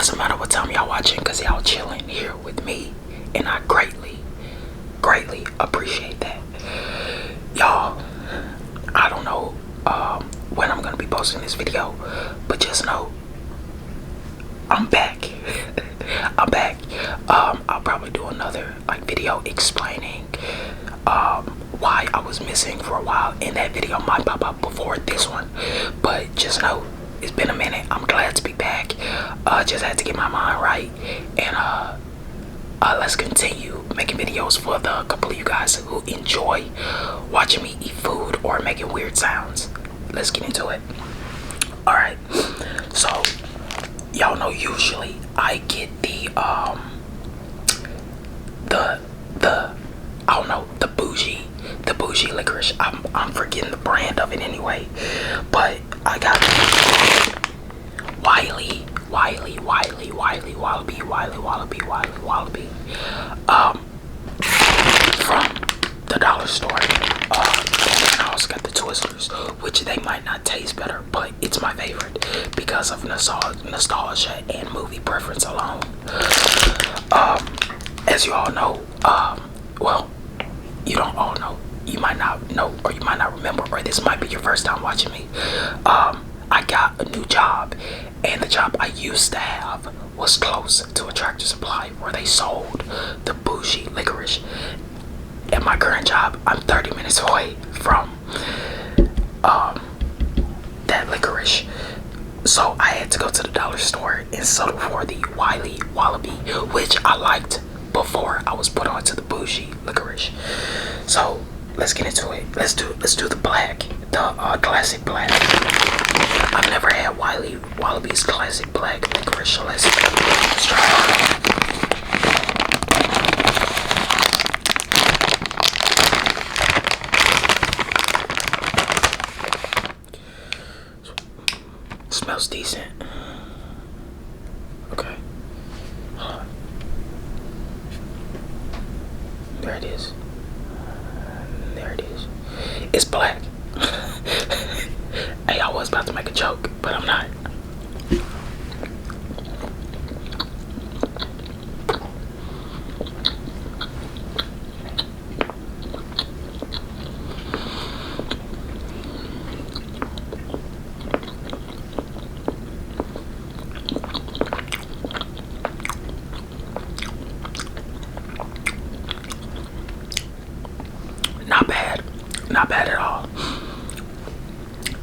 doesn't matter what time y'all watching, because y'all chilling here with me, and I greatly appreciate that. Y'all, I don't know when I'm gonna be posting this video, but just know I'm back. I'm back. I'll probably do another video explaining why I was missing for a while, and that video might pop up before this one. But just know it's been a minute. I'm glad to be back. Just had to get my mind right, and let's continue making videos for the couple of you guys who enjoy watching me eat food or making weird sounds. Let's get into it. Alright, so y'all know usually I get the I don't know, the bougie licorice. I'm forgetting the brand of it anyway, but I got Wiley from the dollar store. And I also got the Twizzlers, which they might not taste better, but it's my favorite because of nostalgia and movie preference alone. As you all know, well, you don't all know, you might not know, or you might not remember, or this might be your first time watching me. I got a new job, and the job I used to have was close to a Tractor Supply where they sold the bougie licorice. At my current job, I'm 30 minutes away from that licorice. So I had to go to the dollar store and settle for the Wiley Wallaby, which I liked before I was put on to the bougie licorice. So let's get into it. Let's do the black, the classic black. I've never had Wiley Wallaby's classic black licorice, so let's try it. Smells decent. Okay. There it is. There it is. It's black. Hey, I was about to make a joke, but I'm not. Not bad at all.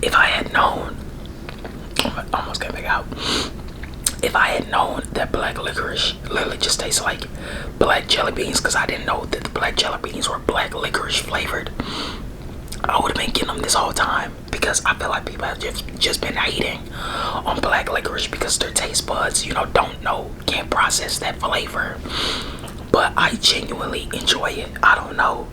If I had known, I almost came back out. If I had known that black licorice literally just tastes like black jelly beans, because I didn't know that the black jelly beans were black licorice flavored, I would have been getting them this whole time, because I feel like people have just been hating on black licorice because their taste buds, don't know, can't process that flavor. But I genuinely enjoy it. I don't know.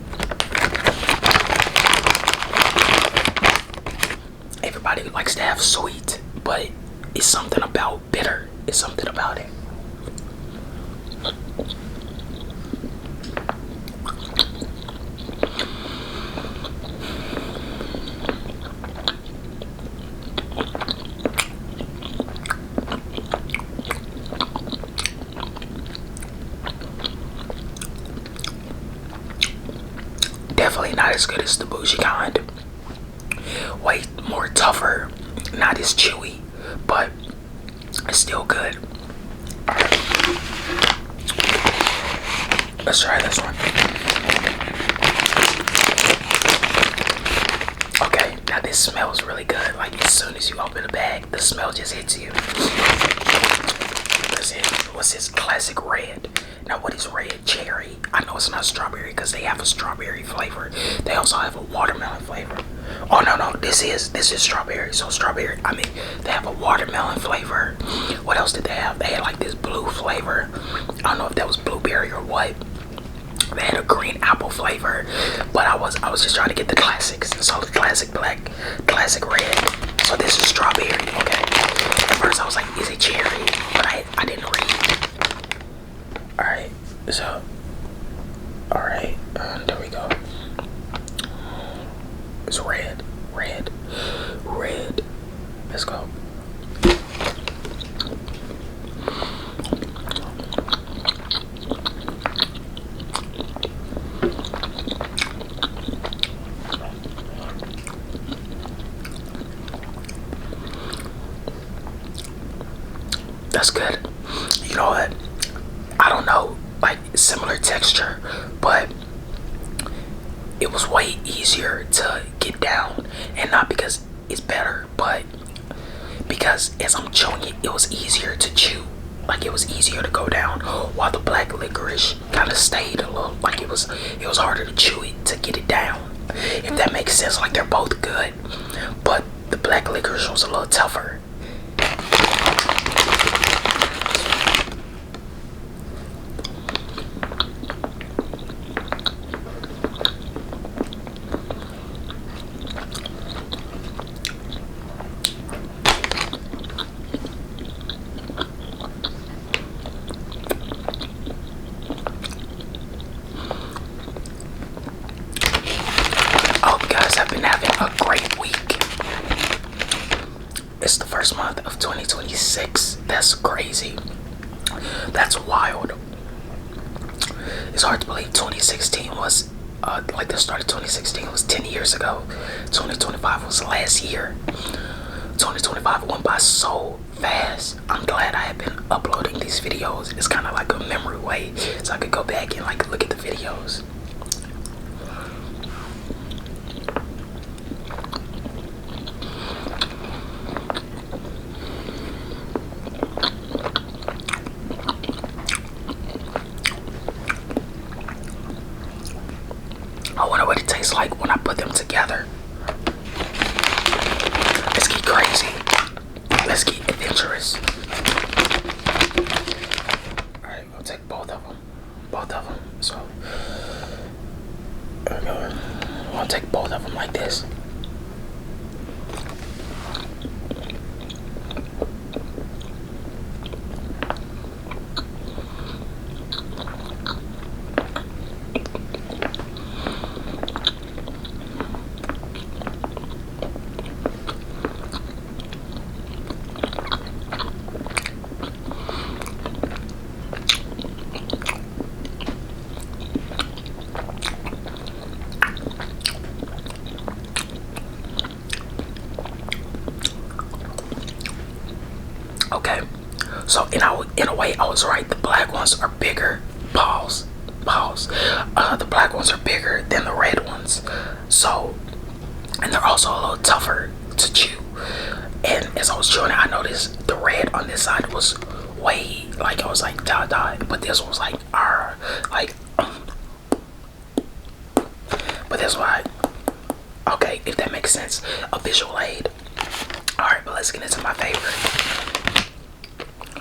Everybody likes to have sweet, but it's something about bitter. It's something about it. Definitely not as good as the bougie kind. Way more tougher, not as chewy, but it's still good. Let's try this one. Okay, now this smells really good. Like, as soon as you open the bag, the smell just hits you. What's this? Classic red. Now, what is red? Cherry. I know it's not strawberry because they have a strawberry flavor. They also have a watermelon flavor. Oh no, this is strawberry. So strawberry, they have a watermelon flavor. What else did they have? They had like this blue flavor. I don't know if that was blueberry or what. They had a green apple flavor, but I was just trying to get the classics. So the classic black, classic red. So this is strawberry. Okay. At first I was like, is it cherry? But I didn't read. All right. So. All right. There we go. It's red. Let's go. that's good. You know what? I don't know, like similar texture, but it was way easier to get down, and not because it's better, but because as I'm chewing it, it was easier to chew. Like it was easier to go down, while the black licorice kind of stayed a little. Like it was harder to chew it to get it down. If that makes sense, like they're both good, but the black licorice was a little tougher. I hope you guys have been having a great week. It's the first month of 2026. That's crazy. That's wild. It's hard to believe 2016 was, like the start of 2016 was 10 years ago. 2025 was last year. 2025 went by so fast. I'm glad I have been uploading these videos. It's kind of like a memory way, so I could go back and like look at the videos. I wonder what it tastes like when I put them together. Let's get crazy. Let's get adventurous. Alright, we'll take both of them. Both of them. So, I'll take both of them like this. Okay, so in a way, I was right. The black ones are bigger. Pause. Pause. The black ones are bigger than the red ones. So, and they're also a little tougher to chew. And as I was chewing it, I noticed the red on this side was way, like I was like dot dot, but this one was like R, like. But this one, okay, if that makes sense, a visual aid. All right, but let's get into my favorite.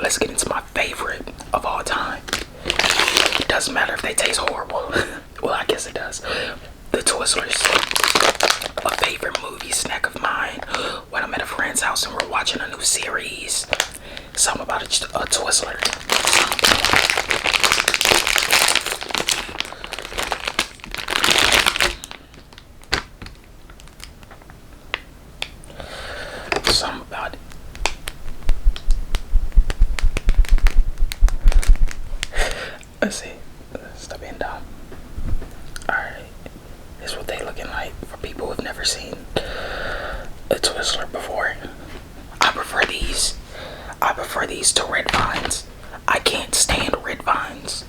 Let's get into my favorite of all time. It doesn't matter if they taste horrible. Well, I guess it does. The Twizzlers. A favorite movie snack of mine. When I'm at a friend's house and we're watching a new series. Something about a Twizzler. Something about it. Let's see. Stop being dumb. Alright. This is what they looking like for people who've never seen a Twizzler before. I prefer these. I prefer these to red vines. I can't stand red vines.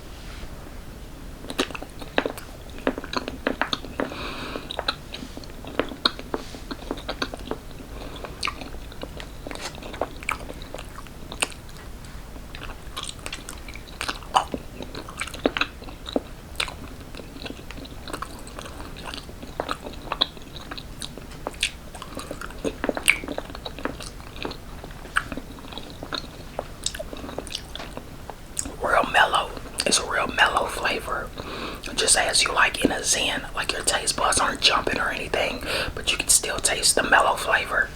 It's a real mellow flavor, just as you like in a Zen. Like your taste buds aren't jumping or anything, but you can still taste the mellow flavor.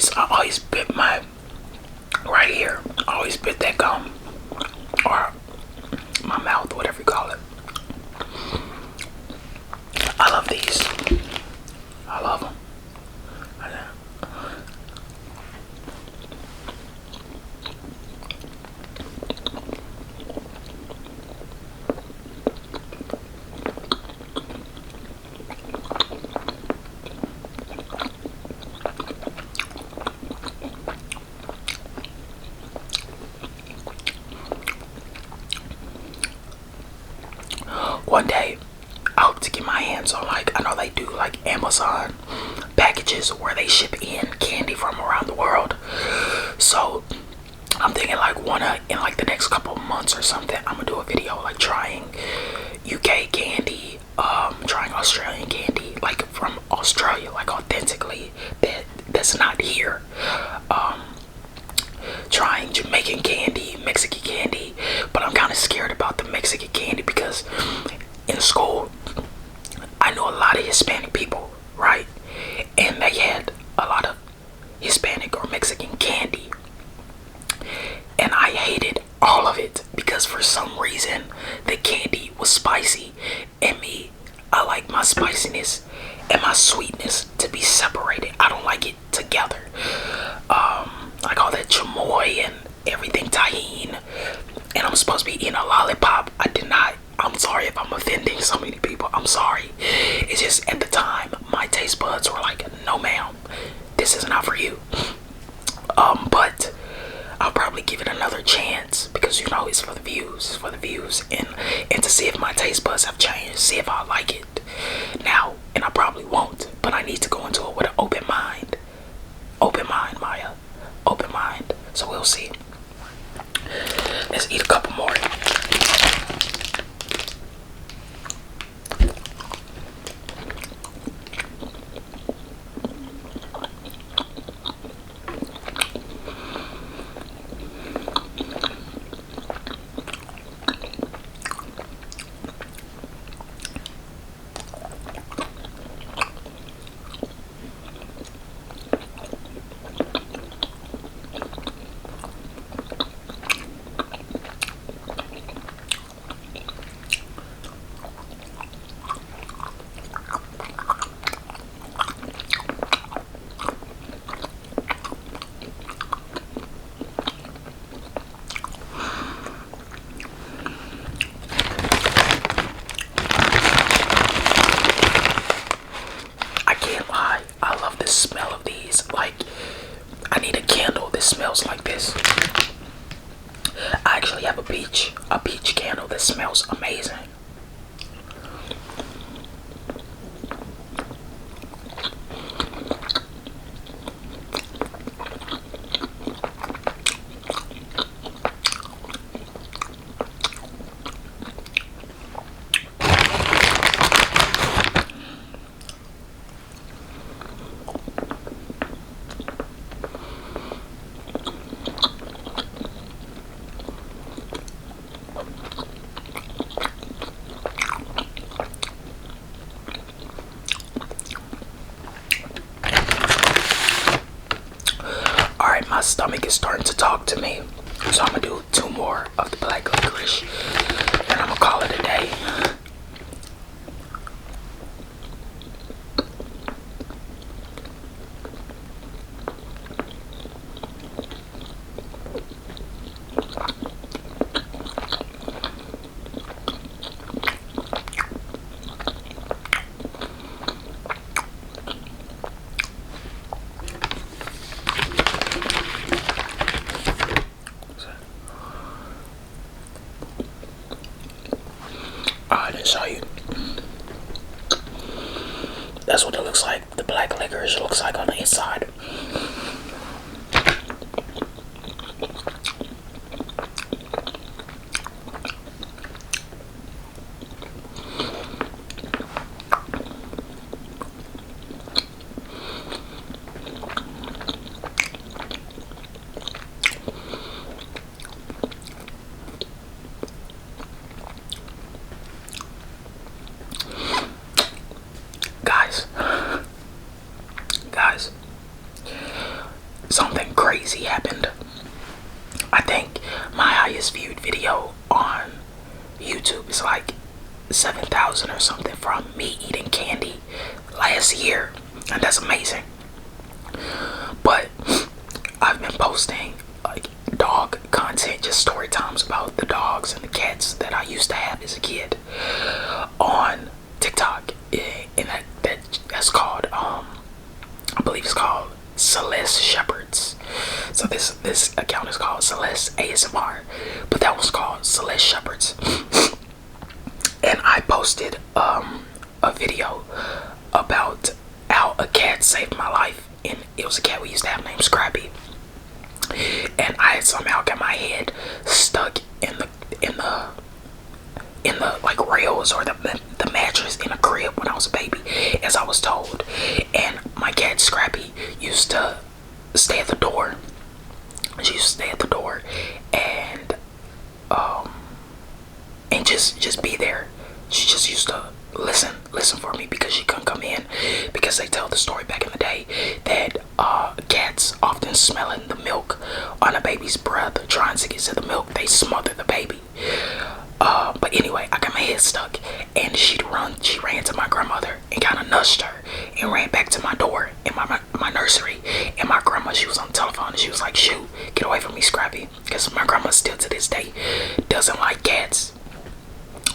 always bit my right here. I always bit that gum or my mouth, whatever you call it. I love these. I love them. One day, I hope to get my hands on, like, I know they do like Amazon packages where they ship in candy from around the world. So I'm thinking like in like the next couple of months or something, I'm gonna do a video like trying UK candy, trying Australian candy, like from Australia, like authentically that's not here. Trying Jamaican candy, Mexican candy, but I'm kind of scared about the Mexican candy because in school I know a lot of Hispanic people, right? And they had a lot of Hispanic or Mexican candy, and I hated all of it because for some reason the candy was spicy, and I like my spiciness and my sweetness to be separated. I don't like it together. Like all that chamoy and everything, tahine, and I'm supposed to be eating a lollipop. I did not. I'm sorry if I'm offending so many people. I'm sorry. It's just at the time my taste buds were like, no ma'am, this is not for you. But I'll probably give it another chance because it's for the views. It's for the views and to see if my taste buds have changed, see if I like it now. And I probably won't, but I need to go into it with an open mind. Open mind, Maya. Open mind. So we'll see. Let's eat a couple more. Smell of these, like I need a candle that smells like this. I actually have a peach candle that smells amazing. My stomach is starting to talk to me, so I'm gonna do 2 more of the black licorice and I'm gonna call it a day. I didn't show you. That's what it looks like. The black licorice looks like on the inside. Guys, crazy happened. I think my highest viewed video on YouTube is like 7,000 or something from me eating candy last year, and that's amazing. But I've been posting like dog content, just story times about the dogs and the cats that I used to have as a kid on TikTok, and that's called I believe it's called Celeste Shepherds. So this account is called Celeste ASMR, but that was called Celeste Shepherds. And I posted a video about how a cat saved my life, and it was a cat we used to have named Scrappy. And I had somehow got my head stuck in the like rails or the mattress in a crib when I was a baby, as I was told. And my cat Scrappy used to stay at the door. She used to stay at the door and just be there. She just used to listen for me because she couldn't come in, because they tell the story back in the day that cats often smelling the milk on a baby's breath, trying to get to the milk, they smother the baby. But anyway, I got my head stuck, and she ran to my grandmother and kind of nudged her and ran back to my door in my nursery. And my grandma, she was on the telephone, and she was like, "Shoot, get away from me, Scrappy," because my grandma still to this day doesn't like cats,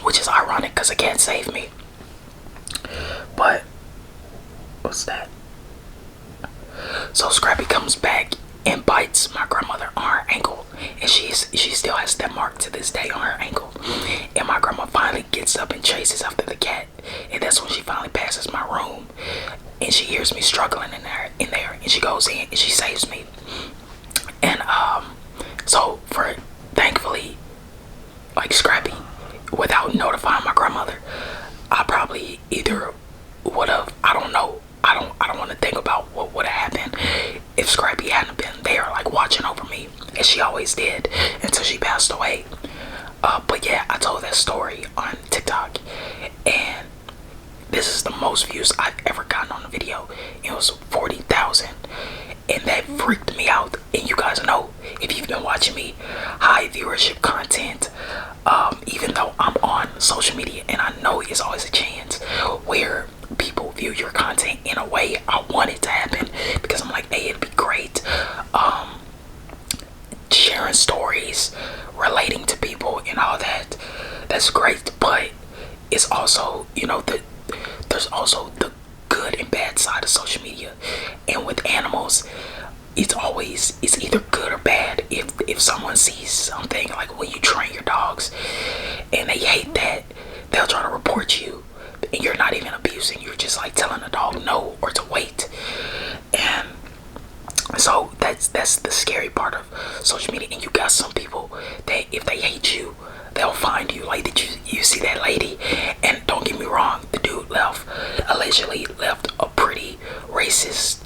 which is ironic because a cat saved me. But what's that? So Scrappy comes back and bites my grandmother on her ankle, and she still has that mark to this day on her ankle. And my grandma finally gets up and chases after the cat, and that's when she finally passes my room, and she hears me struggling in there, and she goes in and she saves me. And so thankfully, like Scrappy, without notifying my grandmother, I probably either would have, I don't know, I don't want to think about what would have happened if Scrappy hadn't been there, like watching over me, as she always did until she passed away. But yeah, I told that story on TikTok, and this is the most views I've ever gotten on a video. It was 40,000, and that freaked me out. And you guys know, if you've been watching me, high viewership content, even though I'm on social media, and I know it's always a chance where people view your content in a way I want it to happen, because I'm like, hey, it'd be great sharing stories relating to people and all that. That's great, but it's also, there's also the good and bad side of social media. And with animals, it's either good or bad. If someone sees something, like when you train your dogs and they hate that, they'll try to report you, and you're not even abusing, you're just like telling the dog no or to wait. And so that's the scary part of social media. And you got some people that if they hate you, they'll find you. Like, did you see that lady? And don't get me wrong, the dude allegedly left a pretty racist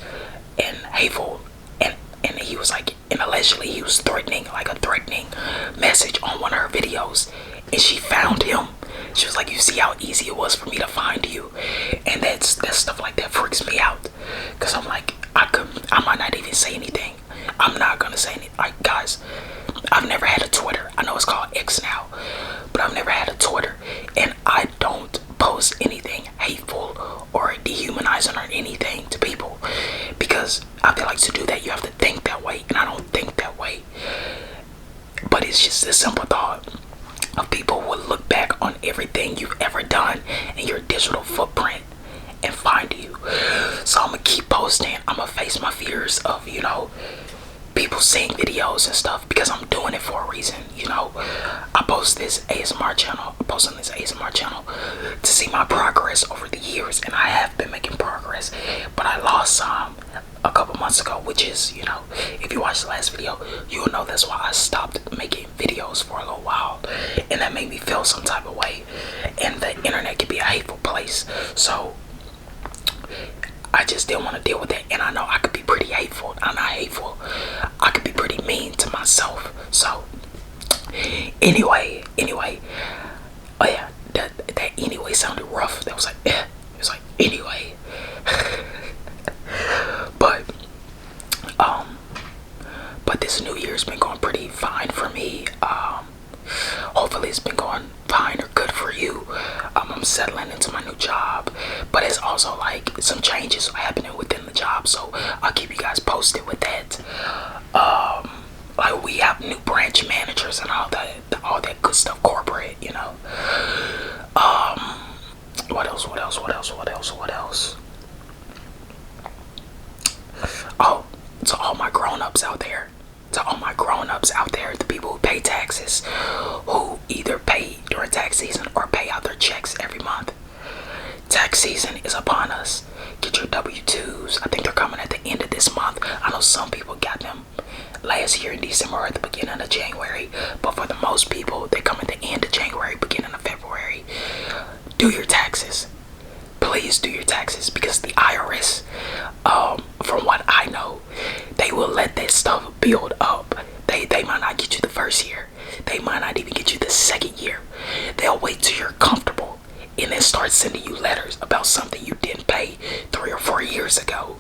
and hateful, and he was like, and allegedly he was threatening, like a threatening message on one of her videos, and she found him. She was like, you see how easy it was for me to find you? And that stuff like that freaks me out, because I'm like, I might not even say anything. I'm not gonna say anything. Like, guys, I've never had a Twitter. I know it's called X now, but I've never had a Twitter, and I don't post anything hateful or dehumanizing or anything to people, because I feel like to do that you have to think that way, and I don't think that way. But it's just a simple thought of people who will look back on everything you've ever done and your digital footprint and find you. So I'm gonna keep posting. I'm gonna face my fears of, people seeing videos and stuff, because I'm doing it for a reason. I post this ASMR channel. I'm posting this ASMR channel to see my progress over the years, and I have been making progress, but I lost some a couple months ago, which is, if you watch the last video, you'll know that's why I stopped making videos for a little while, and that made me feel some type of way. And the internet can be a hateful place, so I just didn't want to deal with it. And I know I could be pretty hateful. I'm not hateful. I could be pretty mean to myself. So anyway, oh yeah, that anyway sounded rough. That was like, it was like, anyway. I'm settling into my new job, but it's also like some changes happening within the job, so I'll keep you guys posted with that. Like we have new branch managers and all that good stuff, corporate, you know. What else? What else? What else? What else? What else? Oh, to all my grown-ups out there, the people who pay taxes, who either pay during tax season or pay out their checks every month. Tax season is upon us. Get your W-2s. I think they're coming at the end of this month. I know some people got them last year in December or at the beginning of January, but for the most people, they come at the end of January, beginning of February. Do your taxes. Please do your taxes, because the IRS, from what I know, they will let that stuff build up. They might not get you the first year. They might not even get you the second year. They'll wait till you're comfortable and then start sending you letters about something you didn't pay 3 or 4 years ago.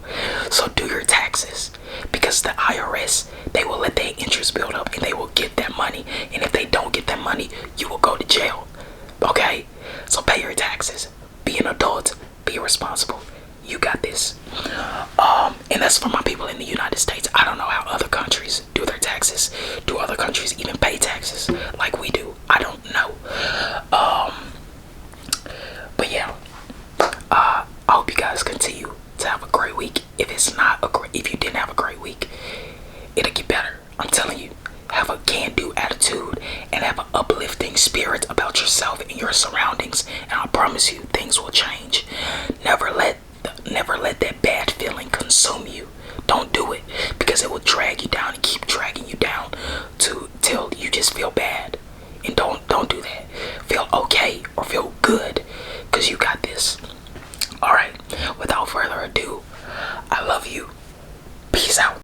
So do your taxes, because the IRS, they will let their interest build up and they will get that money. And if they don't get that money, you will go to jail. Okay? So pay your taxes. Be an adult. Be responsible. You got this. And that's for my people in the United States. I don't know how other countries do their taxes. Do other countries even pay taxes like we do? I don't know. But yeah, I hope you guys continue to have a great week. If you didn't have a great week, it'll get better. I'm telling you. Have a can-do attitude and have an uplifting spirit about yourself and your surroundings, and I promise you things will change. Never let